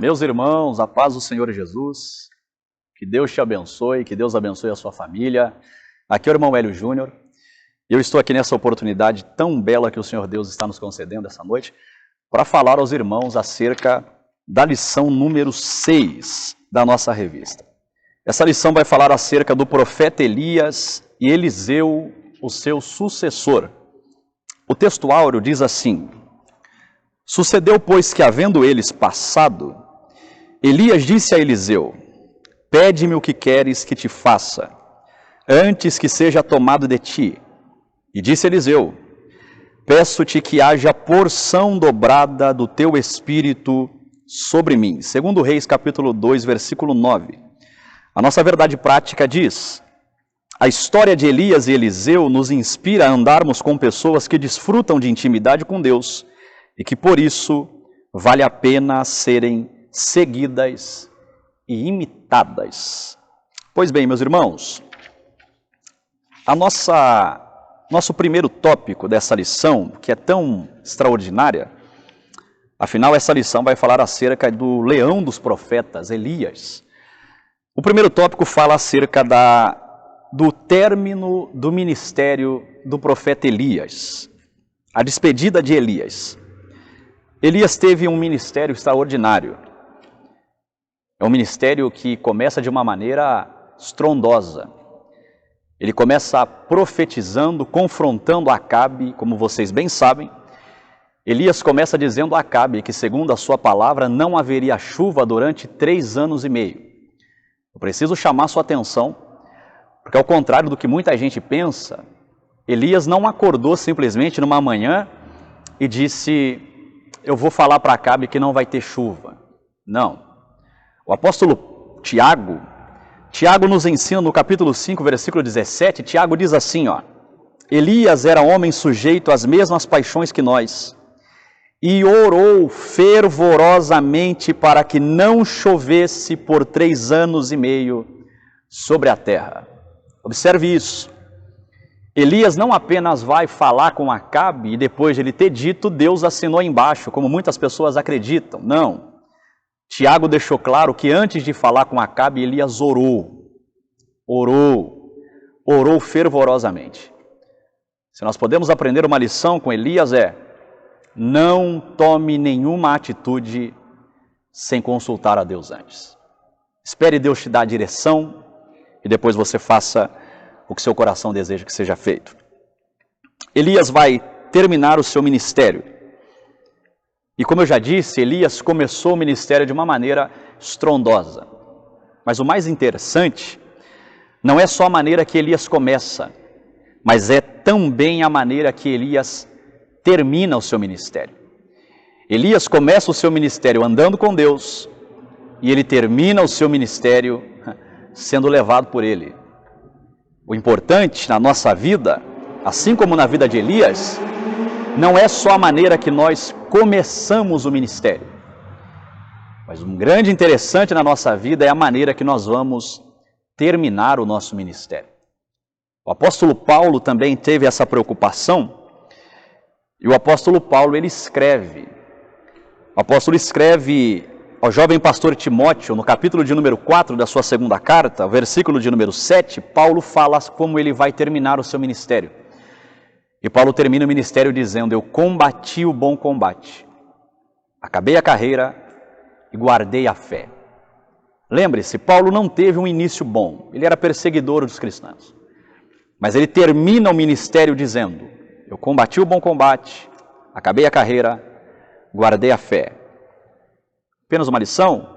Meus irmãos, a paz do Senhor Jesus, que Deus te abençoe, que Deus abençoe a sua família. Aqui é o irmão Hélio Júnior, e eu estou aqui nessa oportunidade tão bela que o Senhor Deus está nos concedendo essa noite, para falar aos irmãos acerca da lição número 6 da nossa revista. Essa lição vai falar acerca do profeta Elias e Eliseu, o seu sucessor. O texto áureo diz assim: Sucedeu, pois, que havendo eles passado, Elias disse a Eliseu: Pede-me o que queres que te faça, antes que seja tomado de ti. E disse Eliseu: Peço-te que haja porção dobrada do teu espírito sobre mim. Segundo Reis, capítulo 2, versículo 9. A nossa verdade prática diz: a história de Elias e Eliseu nos inspira a andarmos com pessoas que desfrutam de intimidade com Deus e que, por isso, vale a pena serem seguidas e imitadas. Pois bem, meus irmãos, nosso primeiro tópico dessa lição, que é tão extraordinária, afinal essa lição vai falar acerca do leão dos profetas, Elias. O primeiro tópico fala acerca do término do ministério do profeta Elias, a despedida de Elias. Elias teve um ministério extraordinário. É um ministério que começa de uma maneira estrondosa. Ele começa profetizando, confrontando Acabe, como vocês bem sabem. Elias começa dizendo a Acabe que, segundo a sua palavra, não haveria chuva durante 3 anos e meio. Eu preciso chamar sua atenção, porque ao contrário do que muita gente pensa, Elias não acordou simplesmente numa manhã e disse: eu vou falar para Acabe que não vai ter chuva. Não. O apóstolo Tiago nos ensina no capítulo 5, versículo 17, Tiago diz assim, Elias era homem sujeito às mesmas paixões que nós, e orou fervorosamente para que não chovesse por 3 anos e meio sobre a terra. Observe isso. Elias não apenas vai falar com Acabe e depois de ele ter dito, Deus assinou embaixo, como muitas pessoas acreditam. Não. Tiago deixou claro que antes de falar com Acabe, Elias orou fervorosamente. Se nós podemos aprender uma lição com Elias não tome nenhuma atitude sem consultar a Deus antes. Espere Deus te dar a direção e depois você faça o que seu coração deseja que seja feito. Elias vai terminar o seu ministério. E como eu já disse, Elias começou o ministério de uma maneira estrondosa. Mas o mais interessante não é só a maneira que Elias começa, mas é também a maneira que Elias termina o seu ministério. Elias começa o seu ministério andando com Deus e ele termina o seu ministério sendo levado por ele. O importante na nossa vida, assim como na vida de Elias, não é só a maneira que nós começamos o ministério, mas um grande interessante na nossa vida é a maneira que nós vamos terminar o nosso ministério. O apóstolo Paulo também teve essa preocupação, e o apóstolo Paulo ele escreve. O apóstolo escreve ao jovem pastor Timóteo, no capítulo de número 4 da sua segunda carta, versículo de número 7, Paulo fala como ele vai terminar o seu ministério. E Paulo termina o ministério dizendo: eu combati o bom combate, acabei a carreira e guardei a fé. Lembre-se, Paulo não teve um início bom, ele era perseguidor dos cristãos. Mas ele termina o ministério dizendo: eu combati o bom combate, acabei a carreira, guardei a fé. Apenas uma lição?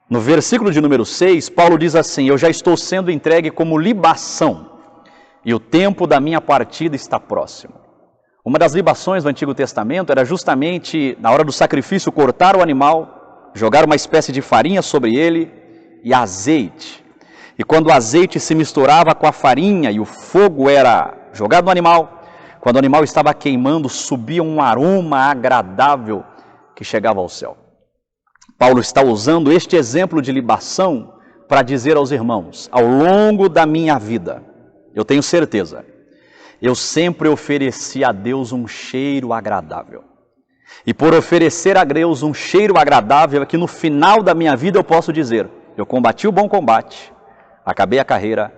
No versículo de número 6, Paulo diz assim: eu já estou sendo entregue como libação, e o tempo da minha partida está próximo. Uma das libações do Antigo Testamento era justamente, na hora do sacrifício, cortar o animal, jogar uma espécie de farinha sobre ele e azeite. E quando o azeite se misturava com a farinha e o fogo era jogado no animal, quando o animal estava queimando, subia um aroma agradável que chegava ao céu. Paulo está usando este exemplo de libação para dizer aos irmãos: ao longo da minha vida, eu tenho certeza, eu sempre ofereci a Deus um cheiro agradável. E por oferecer a Deus um cheiro agradável, é que no final da minha vida eu posso dizer: eu combati o bom combate, acabei a carreira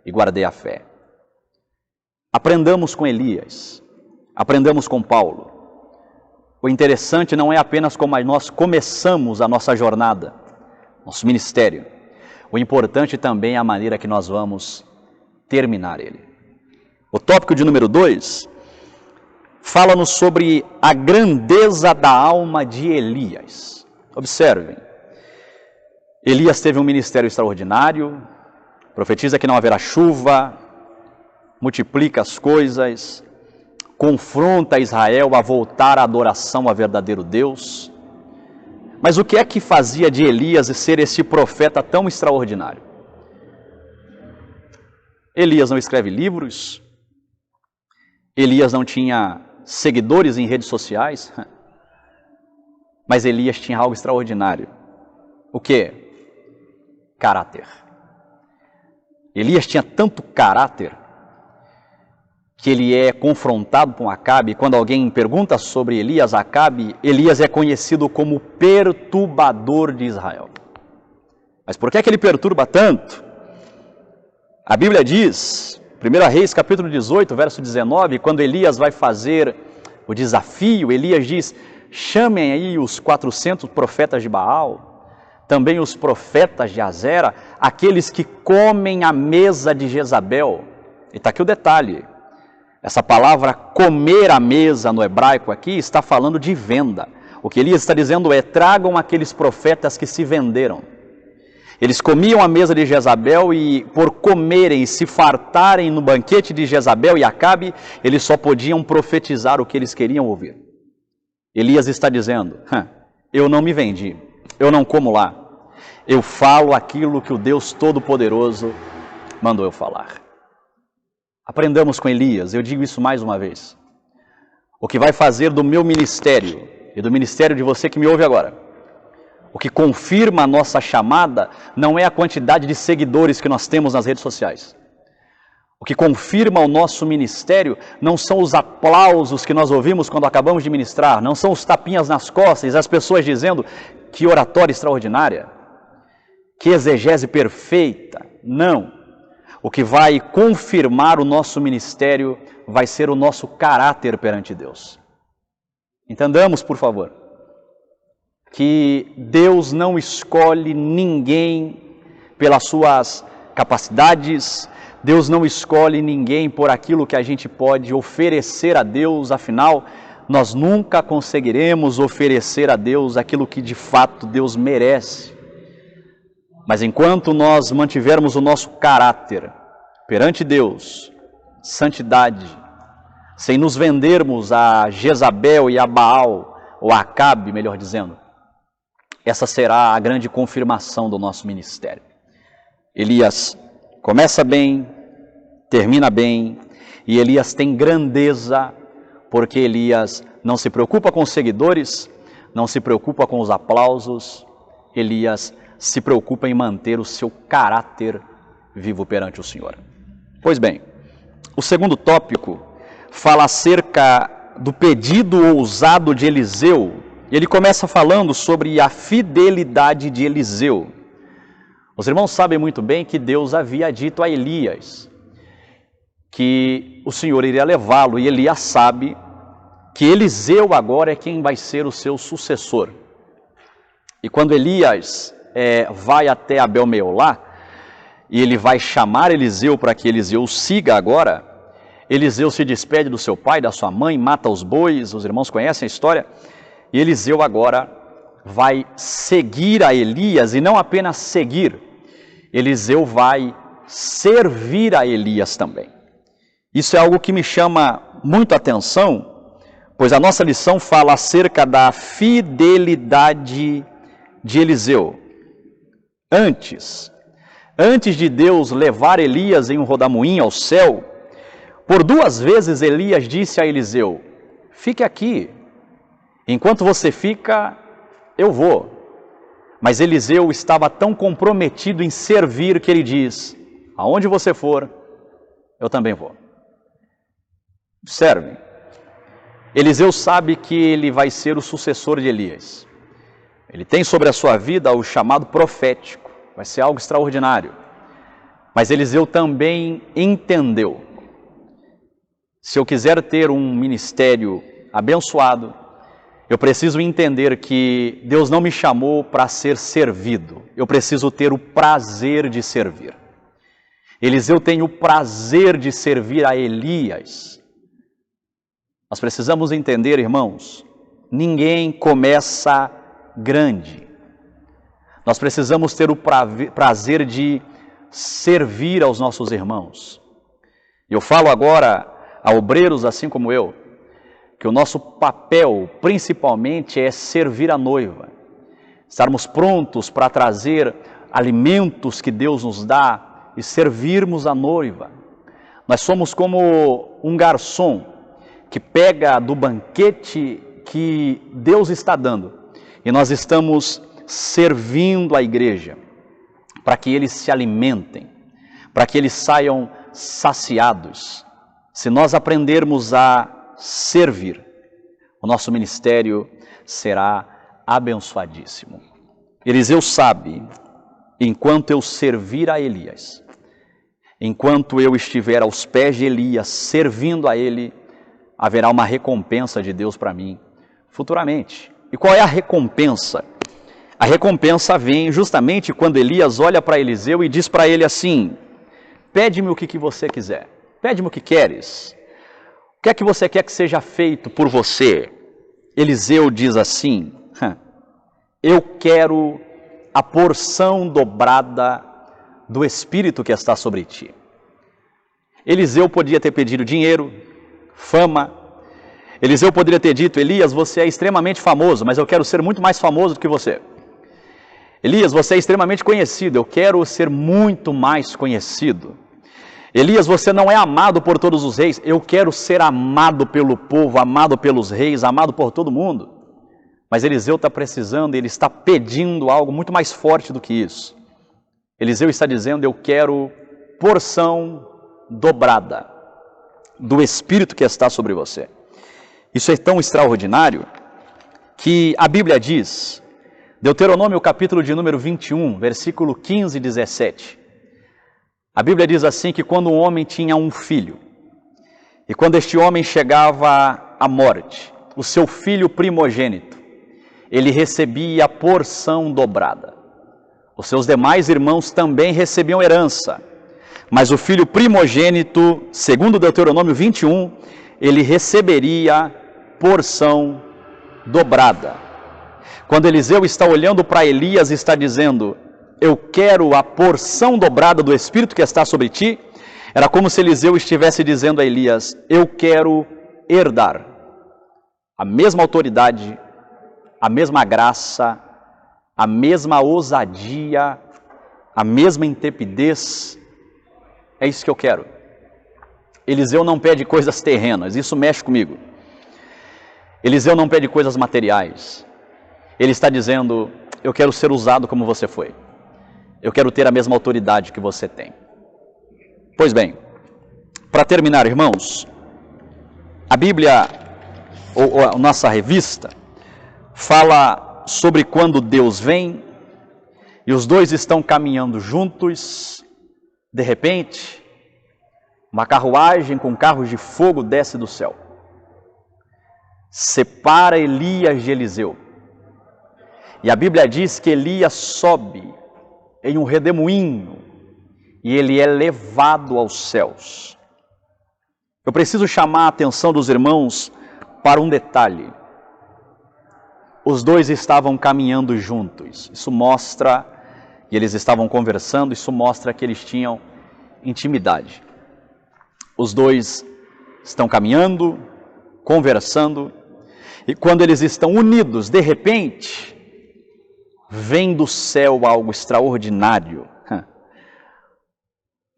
e guardei a fé. Aprendamos com Elias, aprendamos com Paulo. O interessante não é apenas como nós começamos a nossa jornada, nosso ministério. O importante também é a maneira que nós vamos terminar ele. O tópico de número 2 fala-nos sobre a grandeza da alma de Elias. Observem, Elias teve um ministério extraordinário, profetiza que não haverá chuva, multiplica as coisas, confronta Israel a voltar à adoração ao verdadeiro Deus. Mas o que é que fazia de Elias ser esse profeta tão extraordinário? Elias não escreve livros, Elias não tinha seguidores em redes sociais, mas Elias tinha algo extraordinário. O quê? Caráter. Elias tinha tanto caráter que ele é confrontado com Acabe. Quando alguém pergunta sobre Elias a Acabe, Elias é conhecido como perturbador de Israel. Mas por que é que ele perturba tanto? A Bíblia diz, 1 Reis capítulo 18, verso 19, quando Elias vai fazer o desafio, Elias diz: chamem aí os 400 profetas de Baal, também os profetas de Azera, aqueles que comem a mesa de Jezabel. E está aqui o detalhe. Essa palavra comer a mesa no hebraico aqui está falando de venda. O que Elias está dizendo é: tragam aqueles profetas que se venderam. Eles comiam a mesa de Jezabel e por comerem e se fartarem no banquete de Jezabel e Acabe, eles só podiam profetizar o que eles queriam ouvir. Elias está dizendo: eu não me vendi, eu não como lá, eu falo aquilo que o Deus Todo-Poderoso mandou eu falar. Aprendamos com Elias, eu digo isso mais uma vez. O que vai fazer do meu ministério e do ministério de você que me ouve agora, o que confirma a nossa chamada não é a quantidade de seguidores que nós temos nas redes sociais. O que confirma o nosso ministério não são os aplausos que nós ouvimos quando acabamos de ministrar, não são os tapinhas nas costas, as pessoas dizendo: que oratória extraordinária, que exegese perfeita. Não. O que vai confirmar o nosso ministério vai ser o nosso caráter perante Deus. Entendamos, por favor, que Deus não escolhe ninguém pelas suas capacidades, Deus não escolhe ninguém por aquilo que a gente pode oferecer a Deus, afinal, nós nunca conseguiremos oferecer a Deus aquilo que de fato Deus merece. Mas enquanto nós mantivermos o nosso caráter perante Deus, santidade, sem nos vendermos a Jezabel e a Baal, ou a Acabe, melhor dizendo, essa será a grande confirmação do nosso ministério. Elias começa bem, termina bem, e Elias tem grandeza, porque Elias não se preocupa com os seguidores, não se preocupa com os aplausos, Elias se preocupa em manter o seu caráter vivo perante o Senhor. Pois bem, o segundo tópico fala acerca do pedido ousado de Eliseu. Ele começa falando sobre a fidelidade de Eliseu. Os irmãos sabem muito bem que Deus havia dito a Elias que o Senhor iria levá-lo, e Elias sabe que Eliseu agora é quem vai ser o seu sucessor. E quando Elias vai até Abel-Meolá, e ele vai chamar Eliseu para que Eliseu o siga agora, Eliseu se despede do seu pai, da sua mãe, mata os bois, os irmãos conhecem a história, e Eliseu agora vai seguir a Elias, e não apenas seguir, Eliseu vai servir a Elias também. Isso é algo que me chama muito a atenção, pois a nossa lição fala acerca da fidelidade de Eliseu. Antes de Deus levar Elias em um rodamuinho ao céu, por 2 vezes Elias disse a Eliseu: fique aqui, enquanto você fica, eu vou. Mas Eliseu estava tão comprometido em servir que ele diz: aonde você for, eu também vou. Observem, Eliseu sabe que ele vai ser o sucessor de Elias. Ele tem sobre a sua vida o chamado profético, vai ser algo extraordinário. Mas Eliseu também entendeu, se eu quiser ter um ministério abençoado, eu preciso entender que Deus não me chamou para ser servido, eu preciso ter o prazer de servir. Eliseu tem o prazer de servir a Elias. Nós precisamos entender, irmãos, ninguém começa grande. Nós precisamos ter o prazer de servir aos nossos irmãos. Eu falo agora a obreiros assim como eu, que o nosso papel principalmente é servir a noiva. Estarmos prontos para trazer alimentos que Deus nos dá e servirmos a noiva. Nós somos como um garçom que pega do banquete que Deus está dando e nós estamos servindo a igreja para que eles se alimentem, para que eles saiam saciados. Se nós aprendermos a servir, o nosso ministério será abençoadíssimo. Eliseu sabe, enquanto eu servir a Elias, enquanto eu estiver aos pés de Elias, servindo a ele, haverá uma recompensa de Deus para mim futuramente. E qual é a recompensa? A recompensa vem justamente quando Elias olha para Eliseu e diz para ele assim: pede-me o que você quiser, pede-me o que queres, o que é que você quer que seja feito por você? Eliseu diz assim: eu quero a porção dobrada do Espírito que está sobre ti. Eliseu podia ter pedido dinheiro, fama. Eliseu poderia ter dito: Elias, você é extremamente famoso, mas eu quero ser muito mais famoso do que você. Elias, você é extremamente conhecido, eu quero ser muito mais conhecido. Elias, você não é amado por todos os reis, eu quero ser amado pelo povo, amado pelos reis, amado por todo mundo. Mas Eliseu está precisando, ele está pedindo algo muito mais forte do que isso. Eliseu está dizendo: eu quero porção dobrada do Espírito que está sobre você. Isso é tão extraordinário que a Bíblia diz, Deuteronômio capítulo de número 21, versículo 15 e 17. A Bíblia diz assim que quando um homem tinha um filho, e quando este homem chegava à morte, o seu filho primogênito, ele recebia a porção dobrada. Os seus demais irmãos também recebiam herança, mas o filho primogênito, segundo Deuteronômio 21, ele receberia porção dobrada. Quando Eliseu está olhando para Elias e está dizendo: eu quero a porção dobrada do Espírito que está sobre ti, era como se Eliseu estivesse dizendo a Elias: eu quero herdar a mesma autoridade, a mesma graça, a mesma ousadia, a mesma intrepidez. É isso que eu quero. Eliseu não pede coisas terrenas, isso mexe comigo. Eliseu não pede coisas materiais. Ele está dizendo: eu quero ser usado como você foi. Eu quero ter a mesma autoridade que você tem. Pois bem, para terminar, irmãos, a Bíblia, ou a nossa revista, fala sobre quando Deus vem e os dois estão caminhando juntos. De repente, uma carruagem com carros de fogo desce do céu, separa Elias de Eliseu. E a Bíblia diz que Elias sobe em um redemoinho e ele é levado aos céus. Eu preciso chamar a atenção dos irmãos para um detalhe. Os dois estavam caminhando juntos. Isso mostra, e eles estavam conversando, isso mostra que eles tinham intimidade. Os dois estão caminhando, conversando, e quando eles estão unidos, de repente, vem do céu algo extraordinário.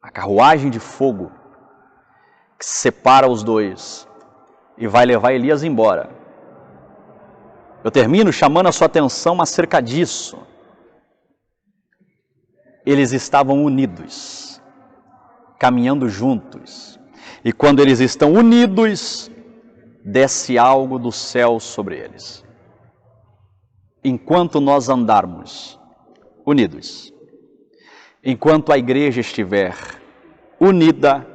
A carruagem de fogo que separa os dois e vai levar Elias embora. Eu termino chamando a sua atenção acerca disso. Eles estavam unidos, caminhando juntos. E quando eles estão unidos, desce algo do céu sobre eles. Enquanto nós andarmos unidos, enquanto a igreja estiver unida,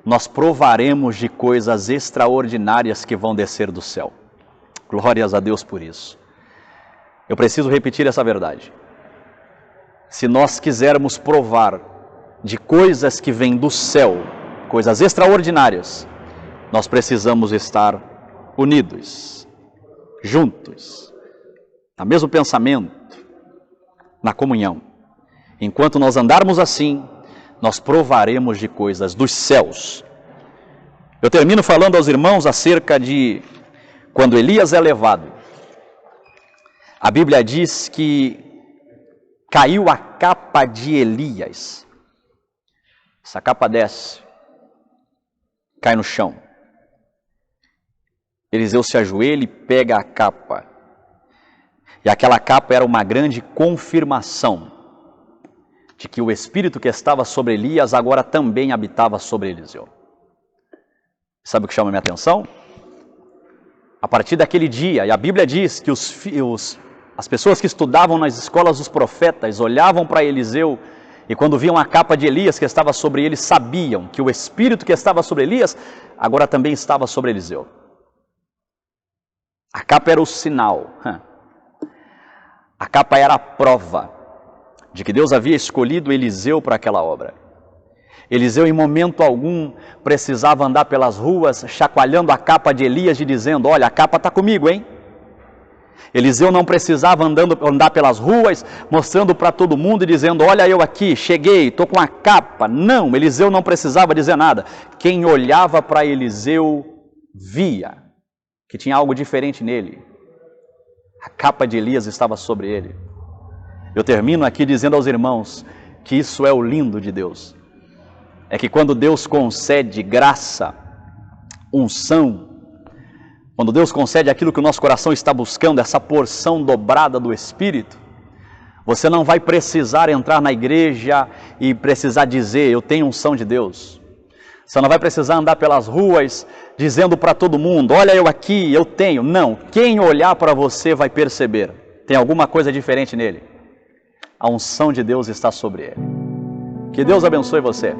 nós provaremos de coisas extraordinárias que vão descer do céu. Glórias a Deus por isso. Eu preciso repetir essa verdade. Se nós quisermos provar de coisas que vêm do céu, coisas extraordinárias, nós precisamos estar unidos, juntos, no mesmo pensamento, na comunhão. Enquanto nós andarmos assim, nós provaremos de coisas dos céus. Eu termino falando aos irmãos acerca de quando Elias é levado. A Bíblia diz que caiu a capa de Elias. Essa capa desce, cai no chão. Eliseu se ajoelha e pega a capa. E aquela capa era uma grande confirmação de que o Espírito que estava sobre Elias agora também habitava sobre Eliseu. Sabe o que chama a minha atenção? A partir daquele dia, e a Bíblia diz que as pessoas que estudavam nas escolas dos profetas olhavam para Eliseu e quando viam a capa de Elias que estava sobre ele, sabiam que o Espírito que estava sobre Elias agora também estava sobre Eliseu. A capa era o sinal. A capa era a prova de que Deus havia escolhido Eliseu para aquela obra. Eliseu, em momento algum, precisava andar pelas ruas, chacoalhando a capa de Elias e dizendo: olha, a capa está comigo, hein? Eliseu não precisava andar pelas ruas, mostrando para todo mundo e dizendo: olha eu aqui, cheguei, estou com a capa. Não, Eliseu não precisava dizer nada. Quem olhava para Eliseu via que tinha algo diferente nele. A capa de Elias estava sobre ele. Eu termino aqui dizendo aos irmãos que isso é o lindo de Deus. É que quando Deus concede graça, unção, quando Deus concede aquilo que o nosso coração está buscando, essa porção dobrada do Espírito, você não vai precisar entrar na igreja e precisar dizer: eu tenho unção de Deus. Você não vai precisar andar pelas ruas dizendo para todo mundo: olha eu aqui, eu tenho. Não, quem olhar para você vai perceber, tem alguma coisa diferente nele. A unção de Deus está sobre ele. Que Deus abençoe você,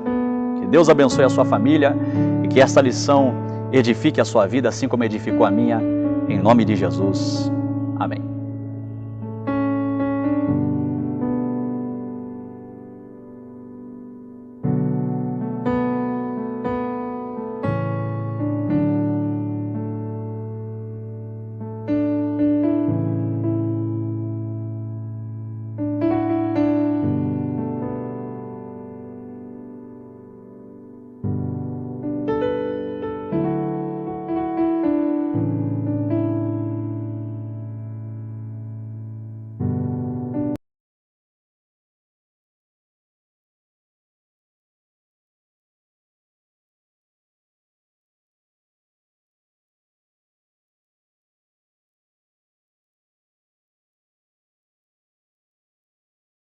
que Deus abençoe a sua família e que esta lição edifique a sua vida assim como edificou a minha, em nome de Jesus. Amém.